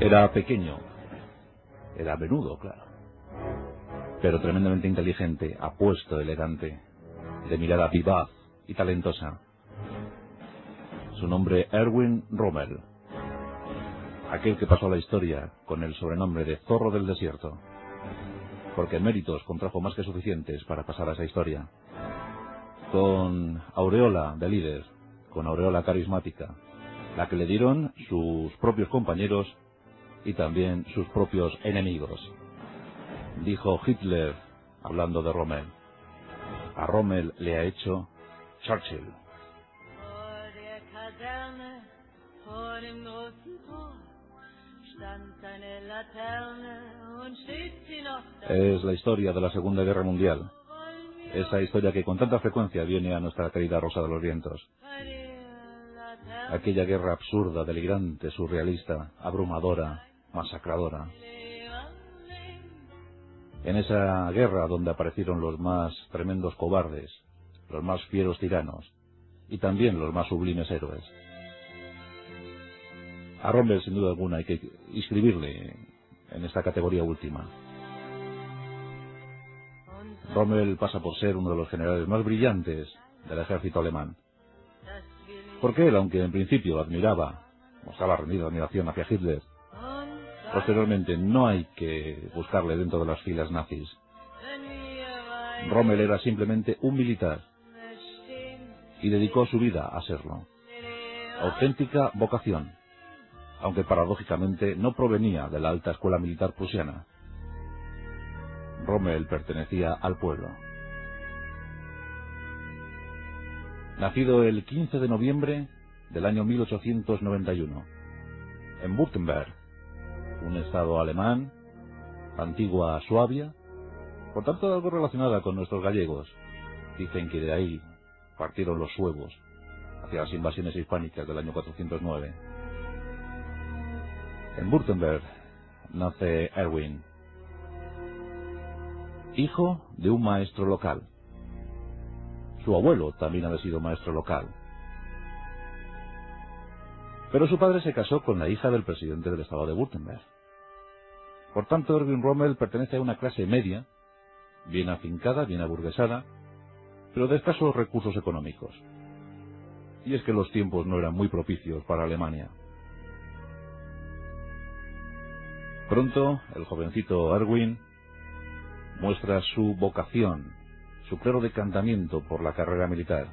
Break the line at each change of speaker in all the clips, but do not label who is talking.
Era pequeño, era menudo, claro, pero tremendamente inteligente, apuesto, elegante, de mirada vivaz y talentosa. Su nombre, Erwin Rommel, aquel que pasó a la historia con el sobrenombre de Zorro del Desierto, porque méritos contrajo más que suficientes para pasar a esa historia. Con aureola de líder, con aureola carismática, la que le dieron sus propios compañeros y también sus propios enemigos. Dijo Hitler, hablando de Rommel: a Rommel le ha hecho Churchill. Es la historia de la Segunda Guerra Mundial, esa historia que con tanta frecuencia viene a nuestra querida Rosa de los Vientos. Aquella guerra absurda, delirante, surrealista, abrumadora, masacradora. En esa guerra donde aparecieron los más tremendos cobardes, los más fieros tiranos y también los más sublimes héroes. A Rommel, sin duda alguna, hay que inscribirle en esta categoría última. Rommel pasa por ser uno de los generales más brillantes del ejército alemán. Porque él, aunque en principio mostraba rendida admiración hacia Hitler, posteriormente no hay que buscarle dentro de las filas nazis. Rommel era simplemente un militar y dedicó su vida a serlo. Auténtica vocación, aunque paradójicamente no provenía de la alta escuela militar prusiana. Rommel pertenecía al pueblo. Nacido el 15 de noviembre del año 1891, en Württemberg, un estado alemán, antigua Suabia, por tanto algo relacionada con nuestros gallegos. Dicen que de ahí partieron los suevos hacia las invasiones hispánicas del año 409. En Württemberg nace Erwin, hijo de un maestro local. Su abuelo también había sido maestro local. Pero su padre se casó con la hija del presidente del estado de Württemberg. Por tanto, Erwin Rommel pertenece a una clase media, bien afincada, bien aburguesada, pero de escasos recursos económicos. Y es que los tiempos no eran muy propicios para Alemania. Pronto, el jovencito Erwin muestra su vocación, su claro decantamiento por la carrera militar.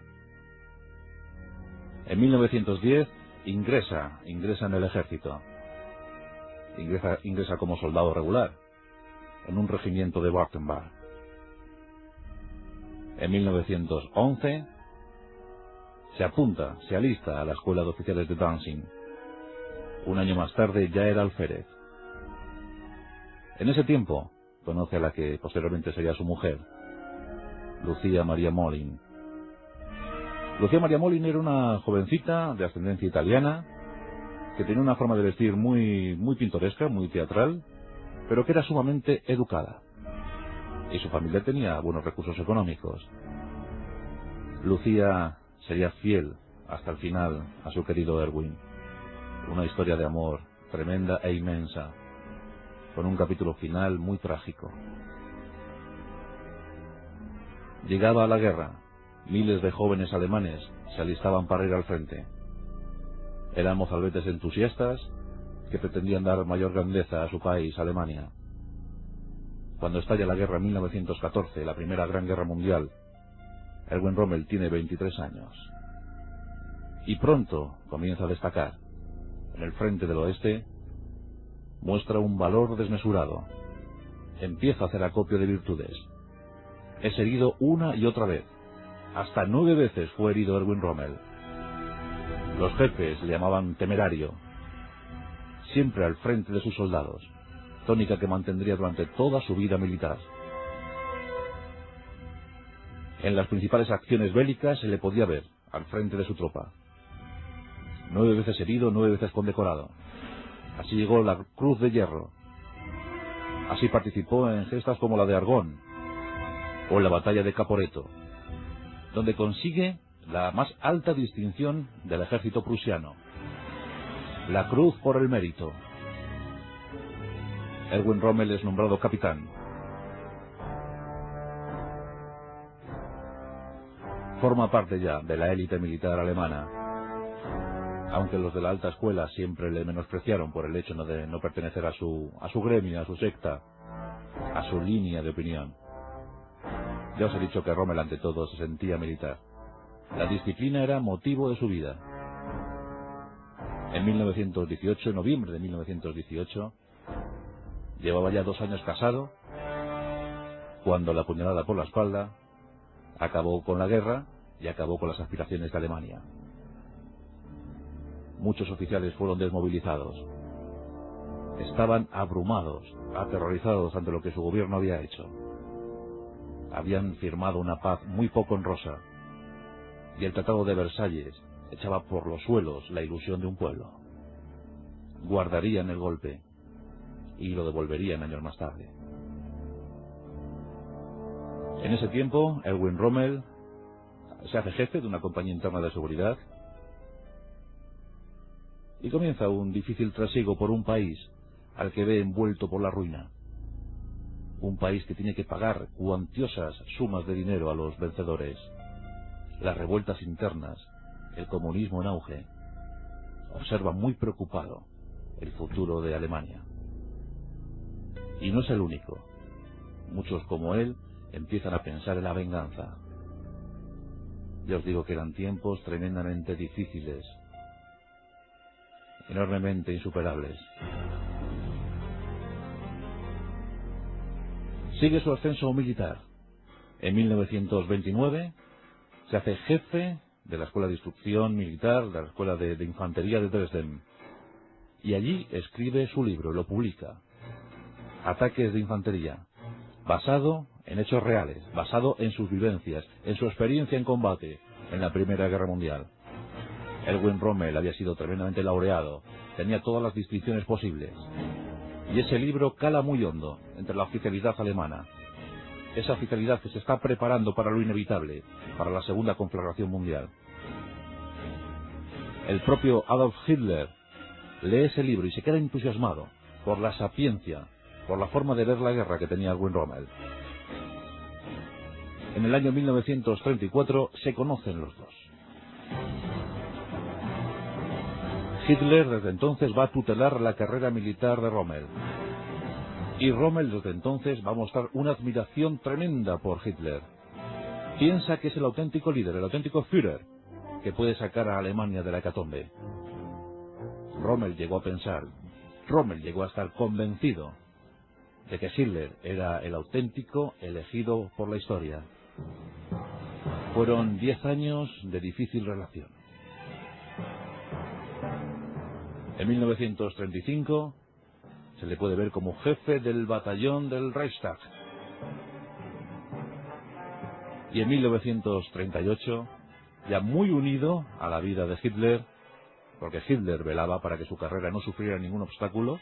En 1910 ingresa en el ejército. Ingresa como soldado regular en un regimiento de Württemberg. En 1911 se alista a la escuela de oficiales de Danzig. Un año más tarde ya era alférez. En ese tiempo conoce a la que posteriormente sería su mujer, Lucía María Molin. Lucía María Molin era una jovencita de ascendencia italiana que tenía una forma de vestir muy pintoresca, muy teatral, pero que era sumamente educada. Y su familia tenía buenos recursos económicos. Lucía sería fiel hasta el final a su querido Erwin. Una historia de amor tremenda e inmensa, con un capítulo final muy trágico. Llegaba la guerra. Miles de jóvenes alemanes se alistaban para ir al frente. Eran mozalbetes entusiastas que pretendían dar mayor grandeza a su país, Alemania. Cuando estalla la guerra en 1914, la primera gran guerra mundial, Erwin Rommel tiene 23 años. Y pronto comienza a destacar. En el frente del oeste muestra un valor desmesurado. Empieza a hacer acopio de virtudes. Es herido una y otra vez. Hasta 9 veces fue herido Erwin Rommel. Los jefes le llamaban temerario. Siempre al frente de sus soldados, tónica que mantendría durante toda su vida militar. En las principales acciones bélicas se le podía ver al frente de su tropa. 9 veces herido, 9 veces condecorado. Así llegó la Cruz de Hierro. Así participó en gestas como la de Argonne o en la batalla de Caporetto, donde consigue la más alta distinción del ejército prusiano, la Cruz por el Mérito. Erwin Rommel es nombrado capitán. Forma parte ya de la élite militar alemana, aunque los de la alta escuela siempre le menospreciaron por el hecho de no pertenecer a su gremio, a su secta, a su línea de opinión. Ya os he dicho que Rommel ante todo se sentía militar. La disciplina era motivo de su vida. En 1918, en noviembre de 1918, llevaba ya 2 años casado, cuando la puñalada por la espalda acabó con la guerra y acabó con las aspiraciones de Alemania. Muchos oficiales fueron desmovilizados. Estaban abrumados, aterrorizados ante lo que su gobierno había hecho. Habían firmado una paz muy poco honrosa, y el Tratado de Versalles echaba por los suelos la ilusión de un pueblo. Guardarían el golpe y lo devolverían años más tarde. En ese tiempo, Erwin Rommel se hace jefe de una compañía interna de seguridad y comienza un difícil trasiego por un país al que ve envuelto por la ruina. Un país que tiene que pagar cuantiosas sumas de dinero a los vencedores. Las revueltas internas, el comunismo en auge. Observa muy preocupado el futuro de Alemania. Y no es el único. Muchos como él empiezan a pensar en la venganza. Ya os digo que eran tiempos tremendamente difíciles, enormemente insuperables. Sigue su ascenso militar. En 1929 se hace jefe de la Escuela de Instrucción Militar, de la Escuela de Infantería de Dresden. Y allí escribe su libro, lo publica. Ataques de Infantería, basado en hechos reales, basado en sus vivencias, en su experiencia en combate en la Primera Guerra Mundial. Erwin Rommel había sido tremendamente laureado, tenía todas las distinciones posibles. Y ese libro cala muy hondo entre la oficialidad alemana. Esa oficialidad que se está preparando para lo inevitable, para la Segunda Conflagración Mundial. El propio Adolf Hitler lee ese libro y se queda entusiasmado por la sapiencia, por la forma de ver la guerra que tenía Erwin Rommel. En el año 1934 se conocen los dos. Hitler desde entonces va a tutelar la carrera militar de Rommel. Y Rommel desde entonces va a mostrar una admiración tremenda por Hitler. Piensa que es el auténtico líder, el auténtico Führer, que puede sacar a Alemania de la hecatombe. Rommel llegó a pensar, Rommel llegó a estar convencido de que Hitler era el auténtico elegido por la historia. Fueron 10 años de difícil relación. En 1935 se le puede ver como jefe del batallón del Reichstag. Y en 1938, ya muy unido a la vida de Hitler, porque Hitler velaba para que su carrera no sufriera ningún obstáculo,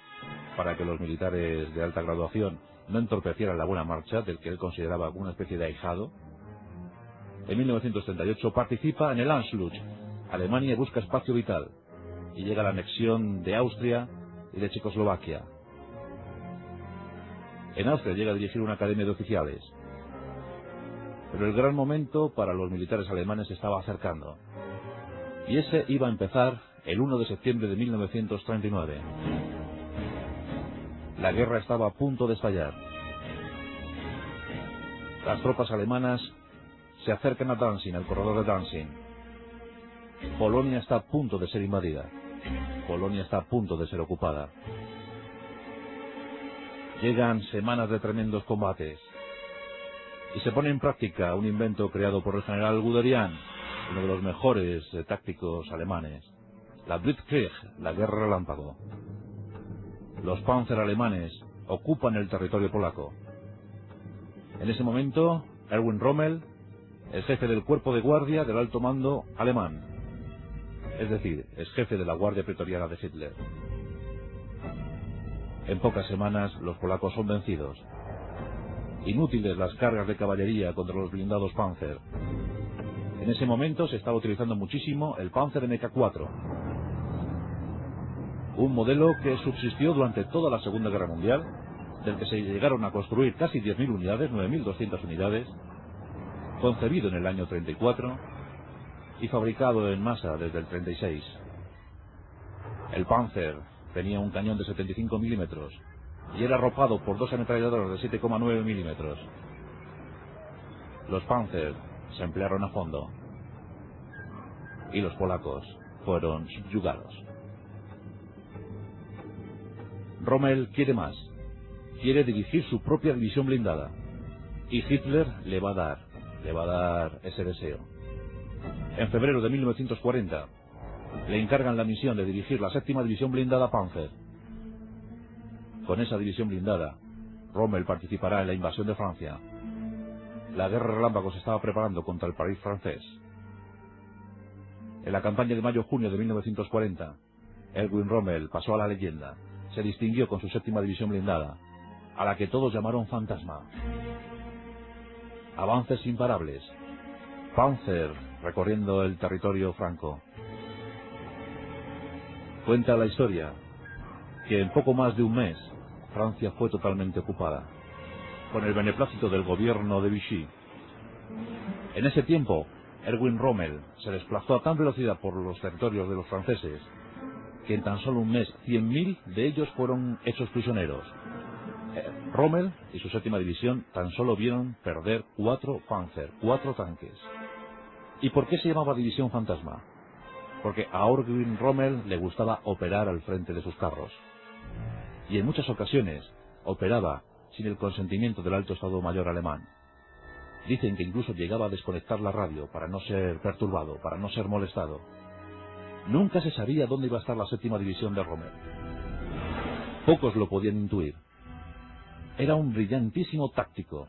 para que los militares de alta graduación no entorpecieran la buena marcha del que él consideraba una especie de ahijado. En 1938 participa en el Anschluss. Alemania busca espacio vital y llega a la anexión de Austria y de Checoslovaquia. En Austria llega a dirigir una academia de oficiales. Pero el gran momento para los militares alemanes se estaba acercando. Y ese iba a empezar el 1 de septiembre de 1939. La guerra estaba a punto de estallar. Las tropas alemanas se acercan a Danzig, al corredor de Danzig. Polonia está a punto de ser invadida. Polonia está a punto de ser ocupada. Llegan semanas de tremendos combates. Y se pone en práctica un invento creado por el general Guderian, uno de los mejores tácticos alemanes. La Blitzkrieg, la guerra relámpago. Los Panzer alemanes ocupan el territorio polaco. En ese momento, Erwin Rommel, el jefe del cuerpo de guardia del alto mando alemán. Es decir, es jefe de la guardia pretoriana de Hitler. En pocas semanas los polacos son vencidos. Inútiles las cargas de caballería contra los blindados Panzer. En ese momento se estaba utilizando muchísimo el Panzer MK4. Un modelo que subsistió durante toda la Segunda Guerra Mundial del que se llegaron a construir casi 10.000 unidades, 9.200 unidades, concebido en el año 34 y fabricado en masa desde el 36. El Panzer tenía un cañón de 75 milímetros y era arropado por dos ametralladoras de 7,9 milímetros. Los Panzer se emplearon a fondo y los polacos fueron subyugados. Rommel quiere más. Quiere dirigir su propia división blindada. Y Hitler le va a dar ese deseo. En febrero de 1940 le encargan la misión de dirigir la 7ª división blindada Panzer. Con esa división blindada, Rommel participará en la invasión de Francia. La guerra relámpago se estaba preparando contra el París francés. En la campaña de mayo-junio de 1940, Erwin Rommel pasó a la leyenda. Se distinguió con su 7ª división blindada, a la que todos llamaron Fantasma. Avances imparables. Panzer recorriendo el territorio franco. Cuenta la historia que en poco más de un mes Francia fue totalmente ocupada, con el beneplácito del gobierno de Vichy. En ese tiempo, Erwin Rommel se desplazó a tan velocidad por los territorios de los franceses que en tan solo un mes 100.000 de ellos fueron hechos prisioneros. Rommel y su 7ª división tan solo vieron perder 4 Panzer, 4 tanques. ¿Y por qué se llamaba División Fantasma? Porque a Erwin Rommel le gustaba operar al frente de sus carros. Y en muchas ocasiones operaba sin el consentimiento del alto Estado Mayor alemán. Dicen que incluso llegaba a desconectar la radio para no ser perturbado, para no ser molestado. Nunca se sabía dónde iba a estar la 7ª división de Rommel. Pocos lo podían intuir. Era un brillantísimo táctico.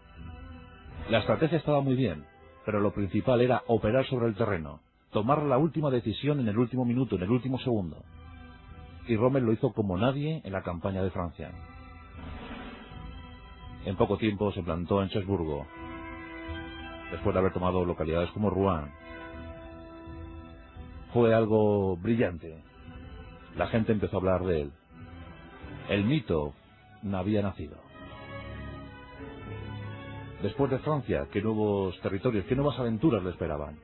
La estrategia estaba muy bien, pero lo principal era operar sobre el terreno, tomar la última decisión en el último minuto, en el último segundo. Y Rommel lo hizo como nadie en la campaña de Francia. En poco tiempo se plantó en Cherburgo, después de haber tomado localidades como Rouen. Fue algo brillante. La gente empezó a hablar de él. El mito había nacido. Después de Francia, ¿qué nuevos territorios, qué nuevas aventuras le esperaban?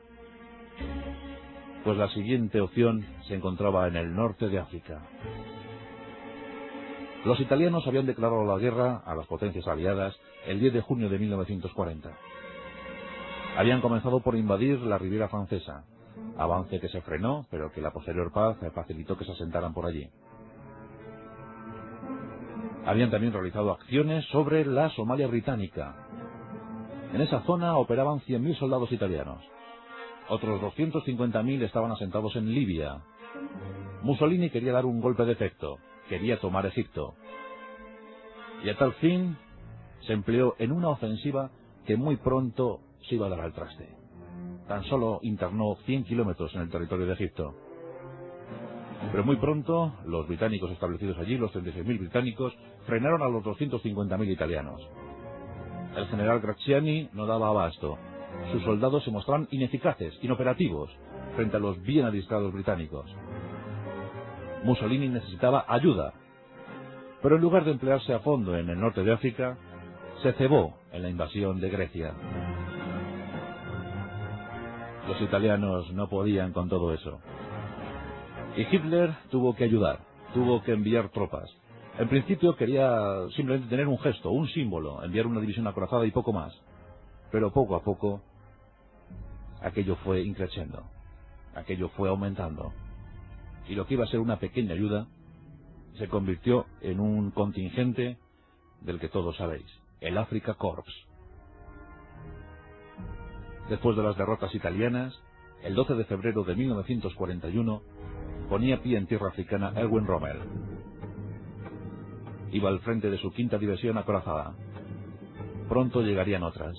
Pues la siguiente opción se encontraba en el norte de África. Los italianos habían declarado la guerra a las potencias aliadas el 10 de junio de 1940. Habían comenzado por invadir la Riviera Francesa, avance que se frenó, pero que la posterior paz facilitó que se asentaran por allí. Habían también realizado acciones sobre la Somalia británica. En esa zona operaban 100.000 soldados italianos. Otros 250.000 estaban asentados en Libia. Mussolini quería dar un golpe de efecto, quería tomar Egipto. Y a tal fin se empleó en una ofensiva que muy pronto se iba a dar al traste. Tan solo internó 100 kilómetros en el territorio de Egipto. Pero muy pronto los británicos establecidos allí, los 36.000 británicos, frenaron a los 250.000 italianos. El general Graziani no daba abasto. Sus soldados se mostraban ineficaces, inoperativos, frente a los bien adiestrados británicos. Mussolini necesitaba ayuda, pero en lugar de emplearse a fondo en el norte de África, se cebó en la invasión de Grecia. Los italianos no podían con todo eso. Y Hitler tuvo que ayudar, tuvo que enviar tropas. En principio quería simplemente tener un gesto, un símbolo, enviar una división acorazada y poco más. Pero poco a poco, aquello fue increciendo, aquello fue aumentando. Y lo que iba a ser una pequeña ayuda, se convirtió en un contingente del que todos sabéis, el Afrika Korps. Después de las derrotas italianas, el 12 de febrero de 1941, ponía pie en tierra africana Erwin Rommel. Iba al frente de su 5ª división acorazada. Pronto llegarían otras.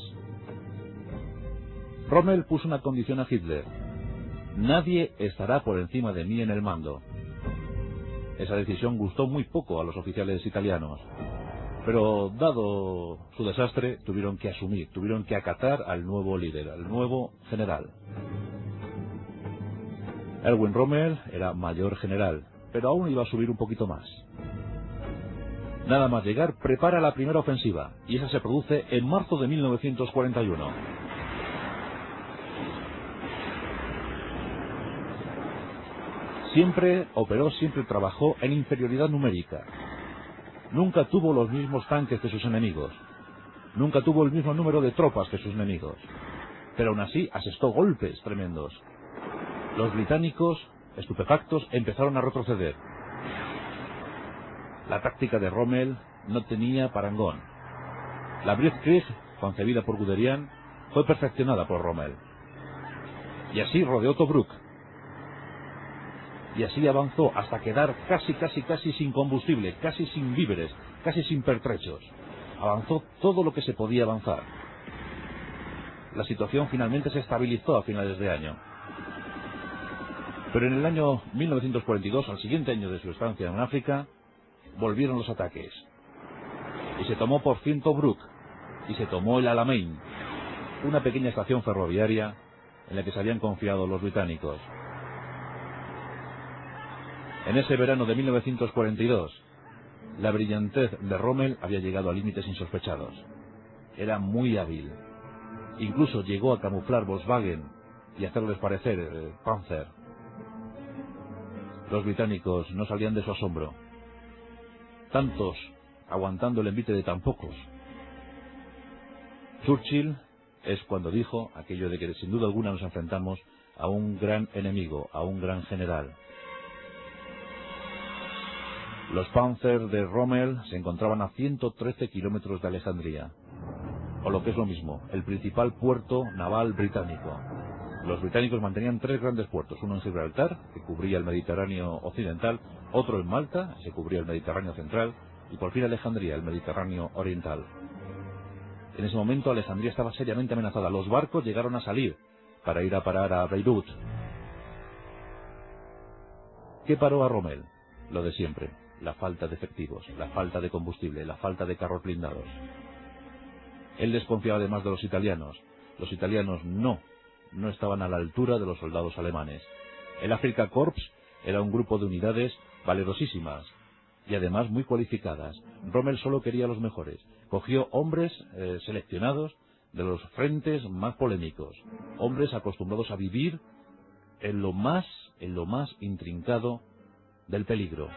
Rommel puso una condición a Hitler: nadie estará por encima de mí en el mando. Esa decisión gustó muy poco a los oficiales italianos, pero dado su desastre tuvieron que asumir, tuvieron que acatar al nuevo líder, al nuevo general. Erwin Rommel era mayor general, pero aún iba a subir un poquito más. Nada más llegar, prepara la primera ofensiva, y esa se produce en marzo de 1941. Siempre trabajó en inferioridad numérica. Nunca tuvo los mismos tanques que sus enemigos. Nunca tuvo el mismo número de tropas que sus enemigos. Pero aún así asestó golpes tremendos. Los británicos, estupefactos, empezaron a retroceder. La táctica de Rommel no tenía parangón. La Blitzkrieg, concebida por Guderian, fue perfeccionada por Rommel. Y así rodeó Tobruk. Y así avanzó hasta quedar casi sin combustible, casi sin víveres, casi sin pertrechos. Avanzó todo lo que se podía avanzar. La situación finalmente se estabilizó a finales de año. Pero en el año 1942, al siguiente año de su estancia en África, volvieron los ataques. Y se tomó por fin Tobruk, y se tomó el Alamein, una pequeña estación ferroviaria en la que se habían confiado los británicos. En ese verano de 1942, la brillantez de Rommel había llegado a límites insospechados. Era muy hábil. Incluso llegó a camuflar Volkswagen y hacerles parecer Panzer. Los británicos no salían de su asombro. Tantos aguantando el envite de tan pocos. Churchill es cuando dijo aquello de que sin duda alguna nos enfrentamos a un gran enemigo, a un gran general. Los Panzer de Rommel se encontraban a 113 kilómetros de Alejandría, o lo que es lo mismo, el principal puerto naval británico. Los británicos mantenían tres grandes puertos, uno en Gibraltar, que cubría el Mediterráneo occidental, otro en Malta, se cubría el Mediterráneo central, y por fin Alejandría, el Mediterráneo oriental. En ese momento Alejandría estaba seriamente amenazada. Los barcos llegaron a salir para ir a parar a Beirut. ¿Qué paró a Rommel? Lo de siempre, la falta de efectivos, la falta de combustible, la falta de carros blindados. Él desconfiaba además de los italianos. Los italianos no estaban a la altura de los soldados alemanes. El Afrika Korps era un grupo de unidades valerosísimas y además muy cualificadas. Rommel solo quería los mejores. Cogió hombres seleccionados de los frentes más polémicos, hombres acostumbrados a vivir en lo más intrincado del peligro.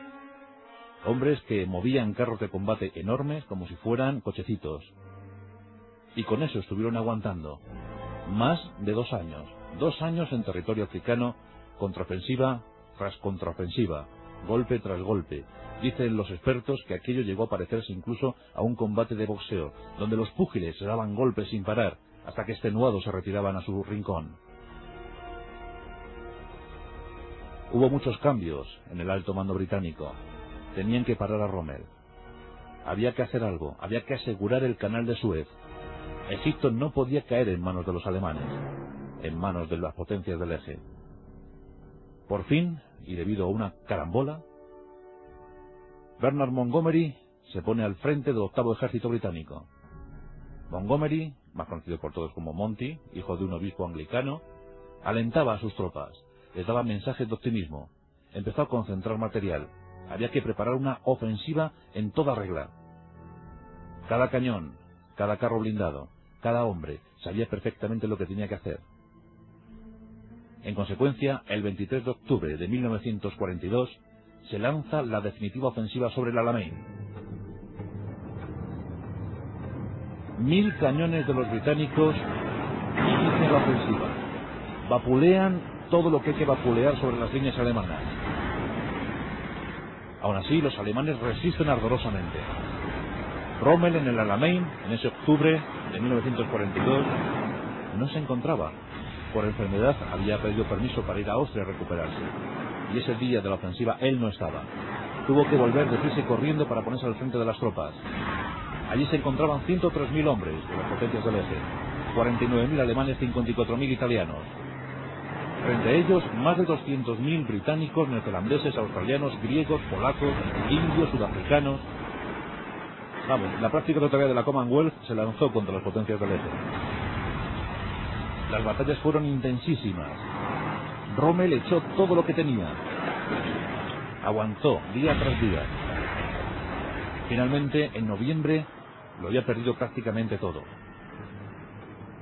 Hombres que movían carros de combate enormes como si fueran cochecitos. Y con eso estuvieron aguantando más de 2 años. 2 años en territorio africano, contraofensiva tras contraofensiva, golpe tras golpe. Dicen los expertos que aquello llegó a parecerse incluso a un combate de boxeo, donde los púgiles se daban golpes sin parar, hasta que extenuados se retiraban a su rincón. Hubo muchos cambios en el alto mando británico. Tenían que parar a Rommel. Había que hacer algo, había que asegurar el canal de Suez. Egipto no podía caer en manos de los alemanes, en manos de las potencias del eje. Por fin, y debido a una carambola, Bernard Montgomery se pone al frente del 8º ejército británico. Montgomery, más conocido por todos como Monty, hijo de un obispo anglicano, alentaba a sus tropas, les daba mensajes de optimismo, empezó a concentrar material. Había que preparar una ofensiva en toda regla. Cada cañón, cada carro blindado, cada hombre sabía perfectamente lo que tenía que hacer. En consecuencia, el 23 de octubre de 1942 se lanza la definitiva ofensiva sobre el Alamein. 1000 cañones de los británicos inician la ofensiva. Vapulean todo lo que hay que vapulear sobre las líneas alemanas. Aún así, los alemanes resisten ardorosamente. Rommel en el Alamein, en ese octubre de 1942, no se encontraba. Por enfermedad había pedido permiso para ir a Austria a recuperarse. Y ese día de la ofensiva él no estaba. Tuvo que volver deprisa y corriendo para ponerse al frente de las tropas. Allí se encontraban 103.000 hombres de las potencias del eje, 49.000 alemanes, 54.000 italianos. Frente a ellos, más de 200.000 británicos, neozelandeses, australianos, griegos, polacos, indios, sudafricanos. Vamos, la práctica totalidad de la Commonwealth se lanzó contra las potencias del eje. Las batallas fueron intensísimas. Rommel echó todo lo que tenía. Aguantó día tras día. Finalmente, en noviembre, lo había perdido prácticamente todo.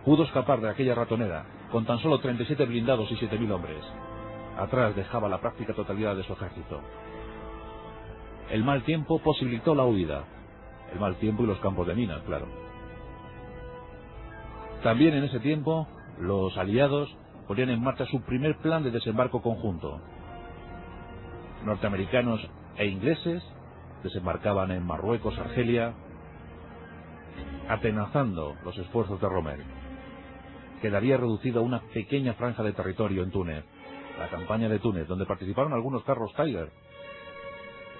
Pudo escapar de aquella ratonera con tan solo 37 blindados y 7.000 hombres. Atrás dejaba la práctica totalidad de su ejército. El mal tiempo posibilitó la huida. El mal tiempo y los campos de minas, claro. También en ese tiempo, los aliados ponían en marcha su primer plan de desembarco conjunto. Norteamericanos e ingleses desembarcaban en Marruecos, Argelia, atenazando los esfuerzos de Rommel. Quedaría reducido a una pequeña franja de territorio en Túnez, la campaña de Túnez, donde participaron algunos carros Tiger,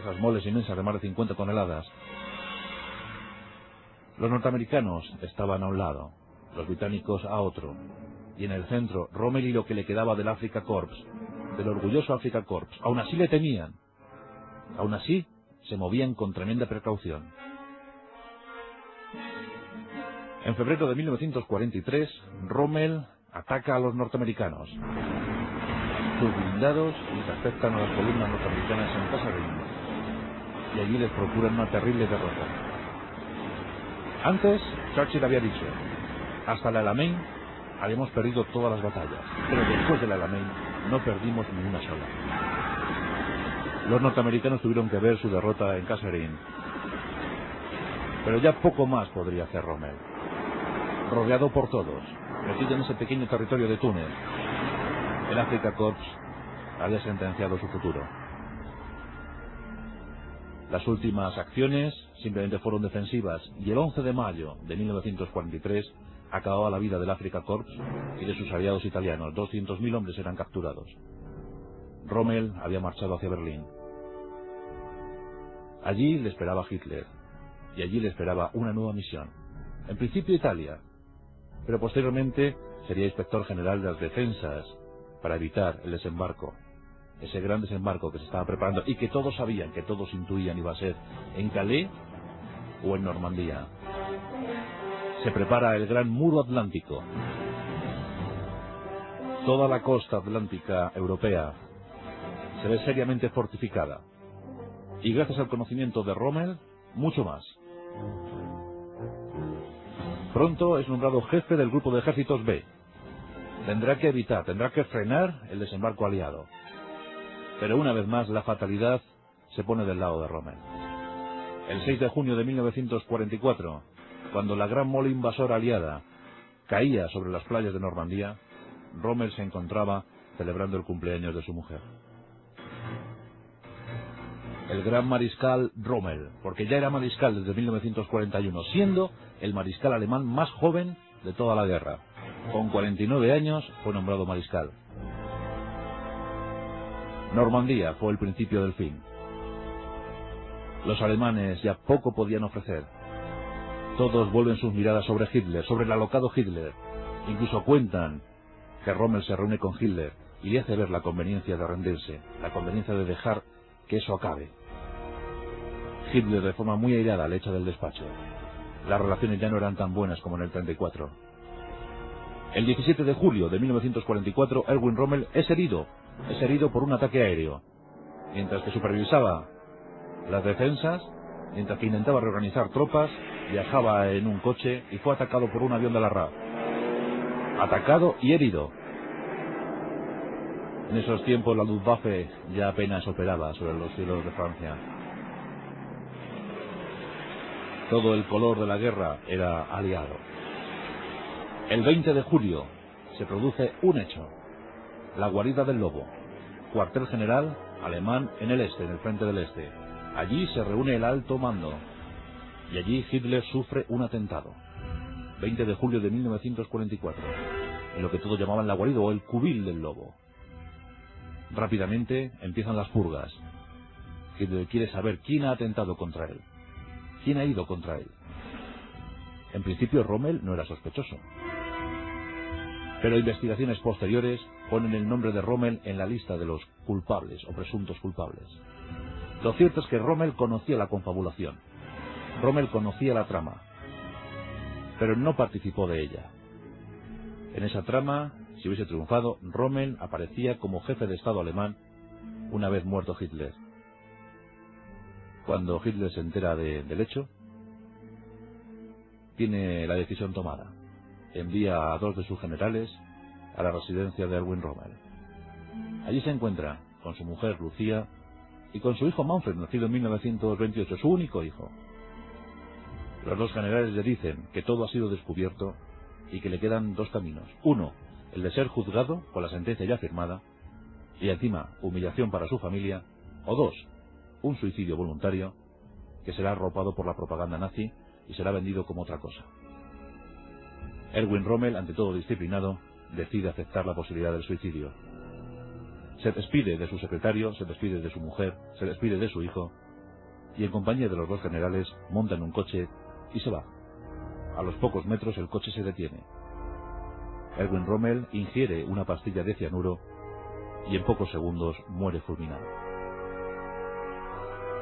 esas moles inmensas de más de 50 toneladas. Los norteamericanos estaban a un lado, los británicos a otro, y en el centro, Rommel y lo que le quedaba del Afrika Korps, del orgulloso Afrika Korps. Aún así le temían, aún así se movían con tremenda precaución. En febrero de 1943, Rommel ataca a los norteamericanos. Sus blindados interceptan a las columnas norteamericanas en Kasserine, y allí les procuran una terrible derrota. Antes, Churchill había dicho: hasta el Alamein habíamos perdido todas las batallas, pero después del Alamein no perdimos ni una sola. Los norteamericanos tuvieron que ver su derrota en Kasserine, pero ya poco más podría hacer Rommel. Rodeado por todos, metido en ese pequeño territorio de Túnez, el Afrika Korps había sentenciado su futuro. Las últimas acciones simplemente fueron defensivas, y el 11 de mayo de 1943 acababa la vida del Afrika Korps y de sus aliados italianos. 200.000 hombres eran capturados. Rommel había marchado hacia Berlín. Allí le esperaba Hitler, y allí le esperaba una nueva misión. En principio Italia, pero posteriormente sería inspector general de las defensas para evitar el desembarco. Ese gran desembarco que se estaba preparando y que todos sabían, que todos intuían iba a ser en Calais o en Normandía. Se prepara el gran muro atlántico. Toda la costa atlántica europea se ve seriamente fortificada. Y gracias al conocimiento de Rommel, mucho más. Pronto es nombrado jefe del grupo de ejércitos B. Tendrá que evitar, tendrá que frenar el desembarco aliado. Pero una vez más la fatalidad se pone del lado de Rommel. El 6 de junio de 1944, cuando la gran mole invasora aliada caía sobre las playas de Normandía, Rommel se encontraba celebrando el cumpleaños de su mujer. El gran mariscal Rommel, porque ya era mariscal desde 1941, siendo el mariscal alemán más joven de toda la guerra. Con 49 años fue nombrado mariscal. Normandía fue el principio del fin. Los alemanes ya poco podían ofrecer. Todos vuelven sus miradas sobre Hitler, sobre el alocado Hitler. Incluso cuentan que Rommel se reúne con Hitler y le hace ver la conveniencia de rendirse, la conveniencia de dejar que eso acabe. Hitler, de forma muy airada, le echa del despacho. Las relaciones ya no eran tan buenas como en el 34. El 17 de julio de 1944, Erwin Rommel es herido por un ataque aéreo. Mientras que supervisaba las defensas, mientras que intentaba reorganizar tropas, viajaba en un coche y fue atacado por un avión de la RAF. Atacado y herido. En esos tiempos la Luftwaffe ya apenas operaba sobre los cielos de Francia. Todo el color de la guerra era aliado. El 20 de julio se produce un hecho. La guarida del Lobo, cuartel general alemán en el este, en el frente del este. Allí se reúne el alto mando y allí Hitler sufre un atentado. 20 de julio de 1944, en lo que todos llamaban la guarida o el cubil del Lobo. Rápidamente empiezan las purgas. Hitler quiere saber quién ha atentado contra él, quién ha ido contra él. En principio Rommel no era sospechoso, pero investigaciones posteriores ponen el nombre de Rommel en la lista de los culpables o presuntos culpables. Lo cierto es que Rommel conocía la confabulación, Rommel conocía la trama, pero no participó de ella. En esa trama, si hubiese triunfado, Rommel aparecía como jefe de Estado alemán una vez muerto Hitler. Cuando Hitler se entera del hecho, tiene la decisión tomada. Envía a 2 de sus generales a la residencia de Erwin Rommel. Allí se encuentra con su mujer Lucía y con su hijo Manfred, nacido en 1928, su único hijo. Los 2 generales le dicen que todo ha sido descubierto y que le quedan 2 caminos. Uno, el de ser juzgado con la sentencia ya firmada y encima humillación para su familia, o 2, un suicidio voluntario que será arropado por la propaganda nazi y será vendido como otra cosa. Erwin Rommel, ante todo disciplinado, decide aceptar la posibilidad del suicidio. Se despide de su secretario, se despide de su mujer, se despide de su hijo y en compañía de los 2 generales monta en un coche y se va. A los pocos metros el coche se detiene. Erwin Rommel ingiere una pastilla de cianuro y en pocos segundos muere fulminado.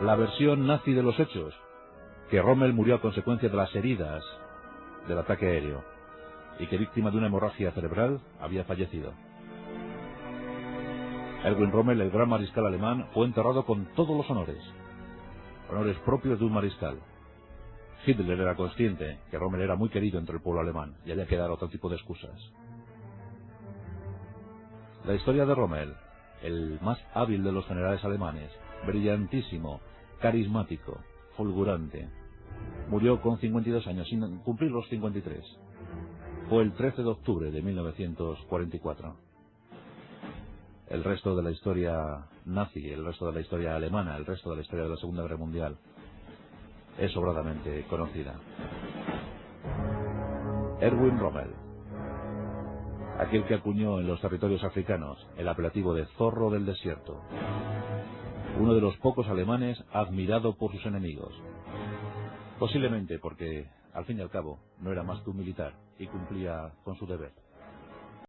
La versión nazi de los hechos, que Rommel murió a consecuencia de las heridas del ataque aéreo y que, víctima de una hemorragia cerebral, había fallecido. Erwin Rommel, el gran mariscal alemán, fue enterrado con todos los honores propios de un mariscal. Hitler era consciente que Rommel era muy querido entre el pueblo alemán y había que dar otro tipo de excusas. La historia de Rommel, el más hábil de los generales alemanes, brillantísimo, carismático, fulgurante, murió con 52 años, sin cumplir los 53. Fue el 13 de octubre de 1944. El resto de la historia nazi, el resto de la historia alemana, el resto de la historia de la Segunda Guerra Mundial es sobradamente conocida. Erwin Rommel, aquel que acuñó en los territorios africanos el apelativo de zorro del desierto, uno de los pocos alemanes admirado por sus enemigos, posiblemente porque, al fin y al cabo, no era más que un militar y cumplía con su deber.